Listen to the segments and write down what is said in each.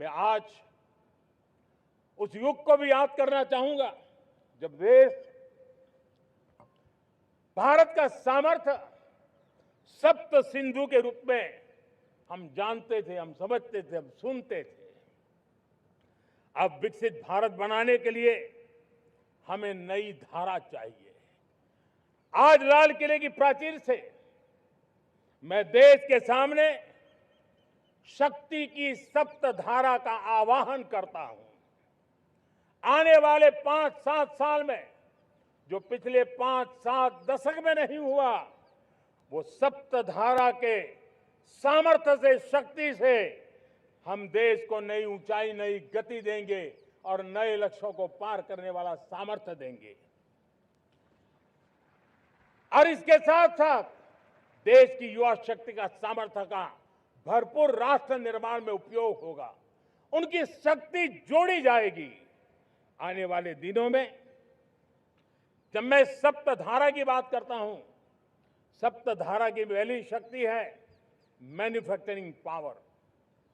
मैं आज उस युग को भी याद करना चाहूंगा जब देश भारत का सामर्थ्य सप्त सिंधु के रूप में हम जानते थे, हम समझते थे, हम सुनते थे। अब विकसित भारत बनाने के लिए हमें नई धारा चाहिए। आज लाल किले की प्राचीर से मैं देश के सामने शक्ति की सप्त धारा का आवाहन करता हूं। आने वाले 5-7 साल में जो पिछले 5-7 दशक में नहीं हुआ, वो सप्त धारा के सामर्थ्य से, शक्ति से हम देश को नई ऊंचाई, नई गति देंगे और नए लक्ष्यों को पार करने वाला सामर्थ्य देंगे। और इसके साथ साथ देश की युवा शक्ति का सामर्थ्य का भरपूर राष्ट्र निर्माण में उपयोग होगा। उनकी शक्ति जोड़ी जाएगी। आने वाले दिनों में जब मैं सप्तधारा की बात करता हूं, सप्तधारा की पहली शक्ति है मैन्युफैक्चरिंग पावर।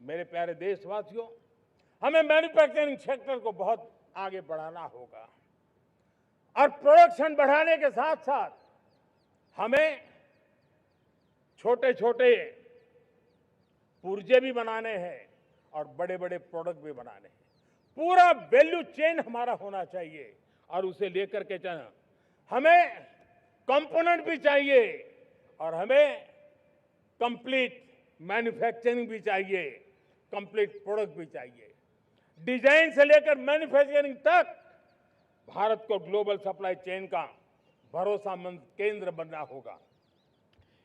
मेरे प्यारे देशवासियों, हमें मैन्युफैक्चरिंग सेक्टर को बहुत आगे बढ़ाना होगा और प्रोडक्शन बढ़ाने के साथ साथ हमें छोटे छोटे पुर्जे भी बनाने हैं और बड़े बड़े प्रोडक्ट भी बनाने हैं। पूरा वैल्यू चेन हमारा होना चाहिए और उसे लेकर के चलना। हमें कंपोनेंट भी चाहिए और हमें कंप्लीट मैन्युफैक्चरिंग भी चाहिए, कंप्लीट प्रोडक्ट भी चाहिए। डिजाइन से लेकर मैन्युफैक्चरिंग तक भारत को ग्लोबल सप्लाई चेन का भरोसामंद केंद्र बनना होगा।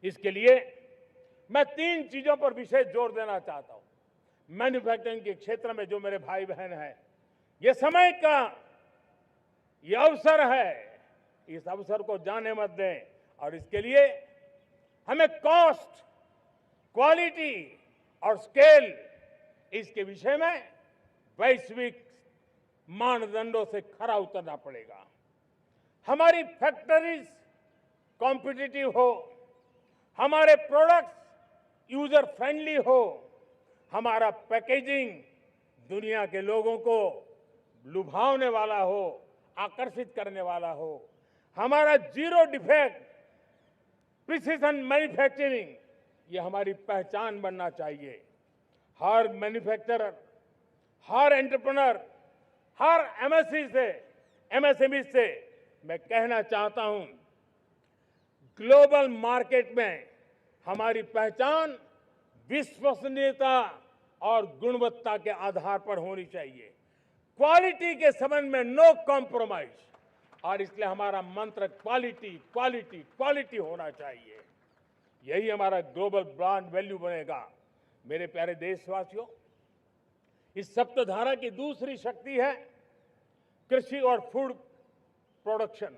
इसके लिए मैं 3 चीजों पर विशेष जोर देना चाहता हूं। मैन्युफैक्चरिंग के क्षेत्र में जो मेरे भाई बहन हैं, ये समय का ये अवसर है, इस अवसर को जाने मत दें। और इसके लिए हमें कॉस्ट, क्वालिटी और स्केल, इसके विषय में वैश्विक मानदंडों से खरा उतरना पड़ेगा। हमारी फैक्ट्रीज कॉम्पिटिटिव हो, हमारे प्रोडक्ट्स यूजर फ्रेंडली हो, हमारा पैकेजिंग दुनिया के लोगों को लुभावने वाला हो, आकर्षित करने वाला हो, हमारा जीरो डिफेक्ट प्रिसिजन मैन्युफैक्चरिंग, ये हमारी पहचान बनना चाहिए। हर मैन्युफैक्चरर, हर एंटरप्रेन्योर, हर एमएसएमई से मैं कहना चाहता हूं, ग्लोबल मार्केट में हमारी पहचान विश्वसनीयता और गुणवत्ता के आधार पर होनी चाहिए। क्वालिटी के संबंध में नो कॉम्प्रोमाइज, और इसलिए हमारा मंत्र क्वालिटी, क्वालिटी, क्वालिटी होना चाहिए। यही हमारा ग्लोबल ब्रांड वैल्यू बनेगा। मेरे प्यारे देशवासियों, इस सप्तधारा की दूसरी शक्ति है कृषि और फूड प्रोडक्शन,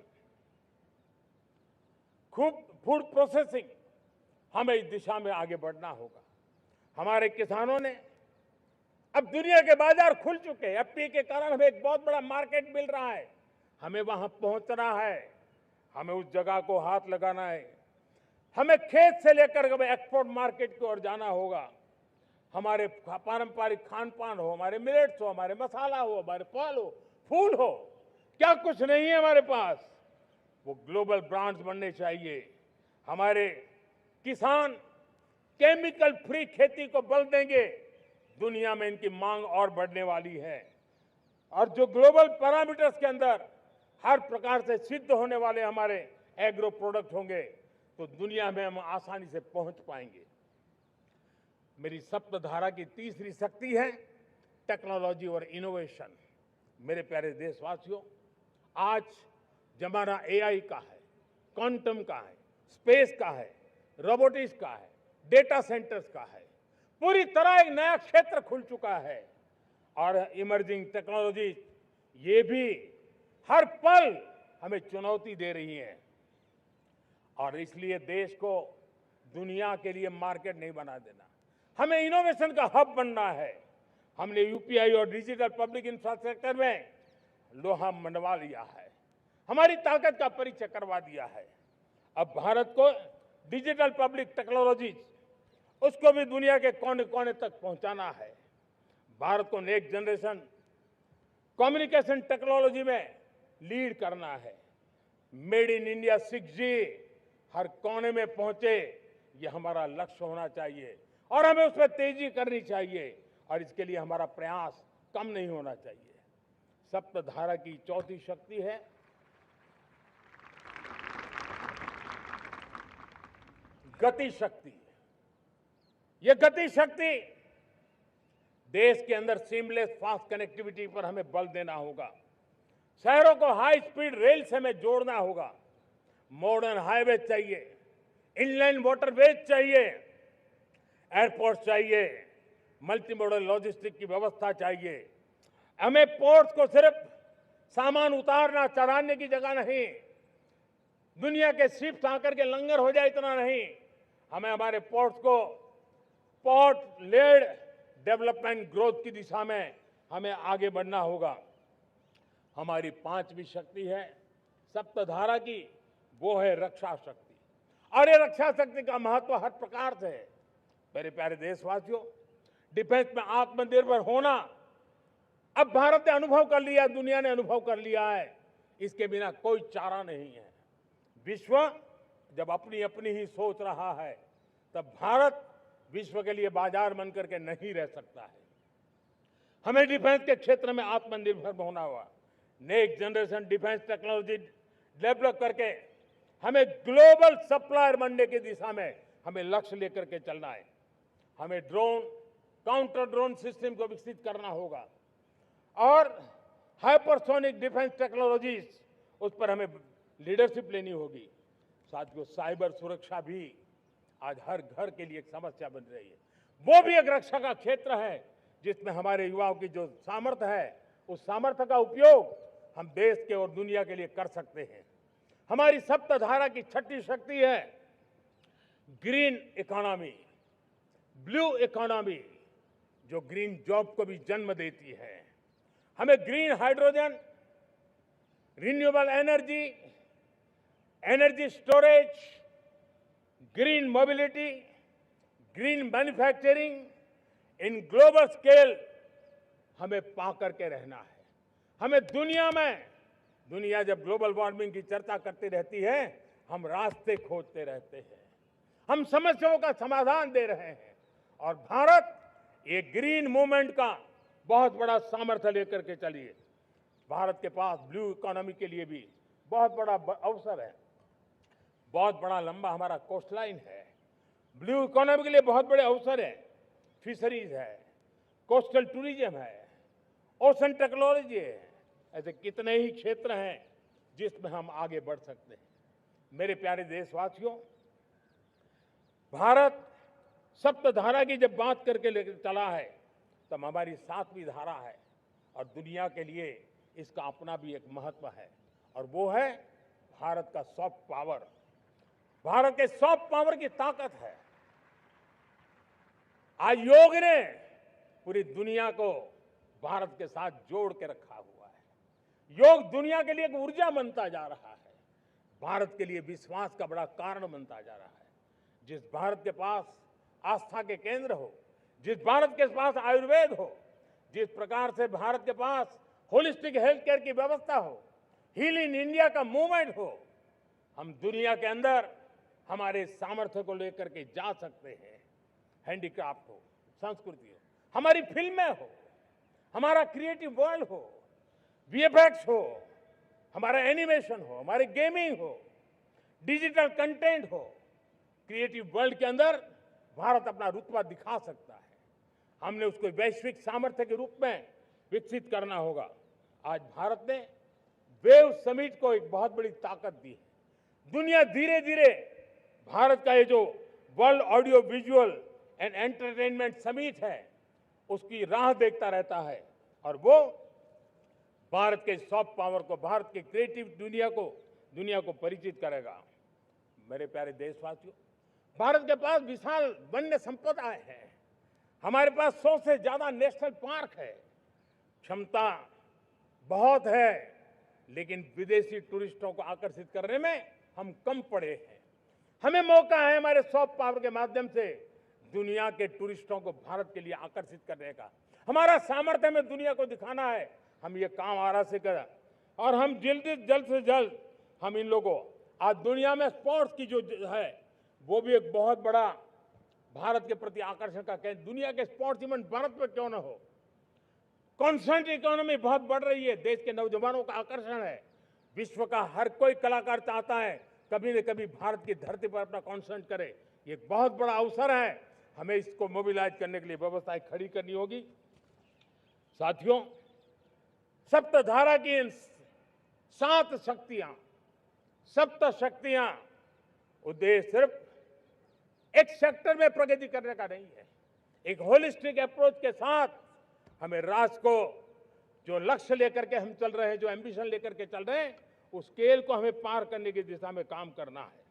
फूड प्रोसेसिंग। हमें इस दिशा में आगे बढ़ना होगा। हमारे किसानों ने, अब दुनिया के बाजार खुल चुके हैं। एफपीए के कारण हमें एक बहुत बड़ा मार्केट मिल रहा है। हमें वहां पहुंचना है, हमें उस जगह को हाथ लगाना है। हमें खेत से लेकर एक्सपोर्ट मार्केट की ओर जाना होगा। हमारे पारंपरिक खान पान हो, हमारे मिलेट्स हो, हमारे मसाला हो, हमारे फल हो, फूल हो, क्या कुछ नहीं है हमारे पास, वो ग्लोबल ब्रांड्स बनने चाहिए। हमारे किसान केमिकल फ्री खेती को बल देंगे। दुनिया में इनकी मांग और बढ़ने वाली है और जो ग्लोबल पैरामीटर्स के अंदर हर प्रकार से सिद्ध होने वाले हमारे एग्रो प्रोडक्ट होंगे तो दुनिया में हम आसानी से पहुंच पाएंगे। मेरी सप्तधारा की तीसरी शक्ति है टेक्नोलॉजी और इनोवेशन। मेरे प्यारे देशवासियों, आज जमाना एआई का है, क्वांटम का है, स्पेस का है, रोबोटिक्स का है, डेटा सेंटर्स का है। पूरी तरह एक नया क्षेत्र खुल चुका है और इमर्जिंग टेक्नोलॉजी ये भी हर पल हमें चुनौती दे रही है और इसलिए देश को दुनिया के लिए मार्केट नहीं बना देना, हमें इनोवेशन का हब बनना है। हमने यूपीआई और डिजिटल पब्लिक इंफ्रास्ट्रक्चर में लोहा मनवा लिया है, हमारी ताकत का परिचय करवा दिया है। अब भारत को डिजिटल पब्लिक टेक्नोलॉजी उसको भी दुनिया के कोने कोने तक पहुंचाना है। भारत को नेक्स्ट जनरेशन कम्युनिकेशन टेक्नोलॉजी में लीड करना है। मेड इन इंडिया 6G हर कोने में पहुंचे, ये हमारा लक्ष्य होना चाहिए और हमें उसमें तेजी करनी चाहिए और इसके लिए हमारा प्रयास कम नहीं होना चाहिए। सप्तधारा की चौथी शक्ति है गति शक्ति। ये गति शक्ति देश के अंदर सीमलेस फास्ट कनेक्टिविटी पर हमें बल देना होगा। शहरों को हाई स्पीड रेल से हमें जोड़ना होगा। मॉडर्न हाईवे चाहिए, इनलैंड वाटरवेज चाहिए, एयरपोर्ट चाहिए, मल्टी मॉडल लॉजिस्टिक की व्यवस्था चाहिए। हमें पोर्ट्स को सिर्फ सामान उतारना चढ़ाने की जगह नहीं, दुनिया के शिप्स आकर के लंगर हो जाए इतना नहीं, हमें हमारे पोर्ट्स को पोर्ट लेड डेवलपमेंट ग्रोथ की दिशा में हमें आगे बढ़ना होगा। हमारी पांचवी शक्ति है सप्तधारा की, वो है रक्षा शक्ति। और ये रक्षा शक्ति का महत्व हर प्रकार से है। मेरे प्यारे देशवासियों, डिफेंस में आत्मनिर्भर होना अब भारत ने अनुभव कर लिया, दुनिया ने अनुभव कर लिया है, इसके बिना कोई चारा नहीं है। विश्व जब अपनी अपनी ही सोच रहा है, तब भारत विश्व के लिए बाजार बन करके नहीं रह सकता है। हमें डिफेंस के क्षेत्र में आत्मनिर्भर होना होगा। Next generation defence technology develop करके हमें ग्लोबल सप्लायर बनने की दिशा में हमें लक्ष्य लेकर के चलना है। हमें ड्रोन, काउंटर ड्रोन सिस्टम को विकसित करना होगा और हाइपरसोनिक डिफेंस टेक्नोलॉजीज, उस पर हमें लीडरशिप लेनी होगी। साथियों, साइबर सुरक्षा भी आज हर घर के लिए एक समस्या बन रही है। वो भी एक रक्षा का क्षेत्र है जिसमें हमारे युवाओं की जो सामर्थ्य है, उस सामर्थ्य का उपयोग हम देश के और दुनिया के लिए कर सकते हैं। हमारी सप्तधारा की छठी शक्ति है ग्रीन इकोनॉमी, ब्लू इकोनॉमी, जो ग्रीन जॉब को भी जन्म देती है। हमें green hydrogen, renewable energy, energy storage, green mobility, green manufacturing in global scale हमें पा करके रहना है। हमें दुनिया जब ग्लोबल वार्मिंग की चर्चा करती रहती है, हम रास्ते खोजते रहते हैं, हम समस्याओं का समाधान दे रहे हैं और भारत ये ग्रीन मूवमेंट का बहुत बड़ा सामर्थ्य लेकर के चलिए। भारत के पास ब्लू इकोनॉमी के लिए भी बहुत बड़ा अवसर है। बहुत बड़ा लंबा हमारा कोस्ट लाइन है। ब्लू इकोनॉमी के लिए बहुत बड़े अवसर है। फिशरीज है, कोस्टल टूरिज्म है, ओशन टेक्नोलॉजी है। ऐसे कितने ही क्षेत्र हैं जिसमें हम आगे बढ़ सकते हैं। मेरे प्यारे देशवासियों, भारत सप्तधारा की जब बात करके लेकर चला है, तब हमारी सातवीं धारा है और दुनिया के लिए इसका अपना भी एक महत्व है और वो है भारत का सॉफ्ट पावर। भारत के सॉफ्ट पावर की ताकत है। आज योग ने पूरी दुनिया को भारत के साथ जोड़ के रखा हुआ है। योग दुनिया के लिए एक ऊर्जा बनता जा रहा है, भारत के लिए विश्वास का बड़ा कारण बनता जा रहा है। जिस भारत के पास आस्था के केंद्र हो, जिस भारत के पास आयुर्वेद हो, जिस प्रकार से भारत के पास होलिस्टिक हेल्थ केयर की व्यवस्था हो, हील इन इंडिया का मूवमेंट हो, हम दुनिया के अंदर हमारे सामर्थ्य को लेकर के जा सकते हैं। हैंडीक्राफ्ट हो, संस्कृति हो, हमारी फिल्में हो, हमारा क्रिएटिव वर्ल्ड हो, वीएफएक्स हो, हमारा एनिमेशन हो, हमारी गेमिंग हो, डिजिटल कंटेंट हो, क्रिएटिव वर्ल्ड के अंदर भारत अपना रुतबा दिखा सकता है। हमने उसको वैश्विक सामर्थ्य के रूप में विकसित करना होगा। आज भारत ने वेव समिट को एक बहुत बड़ी ताकत दी है। दुनिया धीरे धीरे भारत का ये जो world audio visual and entertainment summit है, उसकी राह देखता रहता है और वो भारत के सॉफ्ट पावर को, भारत के क्रिएटिव दुनिया को परिचित करेगा। मेरे प्यारे देशवासियों, भारत के पास विशाल वन्य संपदा है। हमारे पास 100 से ज्यादा नेशनल पार्क है। क्षमता बहुत है, लेकिन विदेशी टूरिस्टों को आकर्षित करने में हम कम पड़े हैं। हमें मौका है हमारे सॉफ्ट पावर के माध्यम से दुनिया के टूरिस्टों को भारत के लिए आकर्षित करने का। हमारा सामर्थ्य हमें दुनिया को दिखाना है। हम ये काम आरा से करें और हम जल्द से जल्द हम इन लोगों आज दुनिया में स्पोर्ट्स की जो है वो भी एक बहुत बड़ा भारत के प्रति आकर्षण का केंद्र। दुनिया के स्पोर्ट्स इवेंट भारत में क्यों ना हो। कॉन्स्टेंट इकोनॉमी बहुत बढ़ रही है, देश के नौजवानों का आकर्षण है। विश्व का हर कोई कलाकार चाहता है कभी न कभी भारत की धरती पर अपना कॉन्सर्ट करे। ये एक बहुत बड़ा अवसर है, हमें इसको मोबिलाइज करने के लिए व्यवस्थाएं खड़ी करनी होगी। साथियों, सप्तधारा की इन 7 शक्तियां, सप्त शक्तियां उद्देश्य सिर्फ एक सेक्टर में प्रगति करने का नहीं है। एक होलिस्टिक अप्रोच के साथ हमें राष्ट्र को जो लक्ष्य लेकर के हम चल रहे हैं, जो एम्बिशन लेकर के चल रहे हैं, उस स्केल को हमें पार करने की दिशा में काम करना है।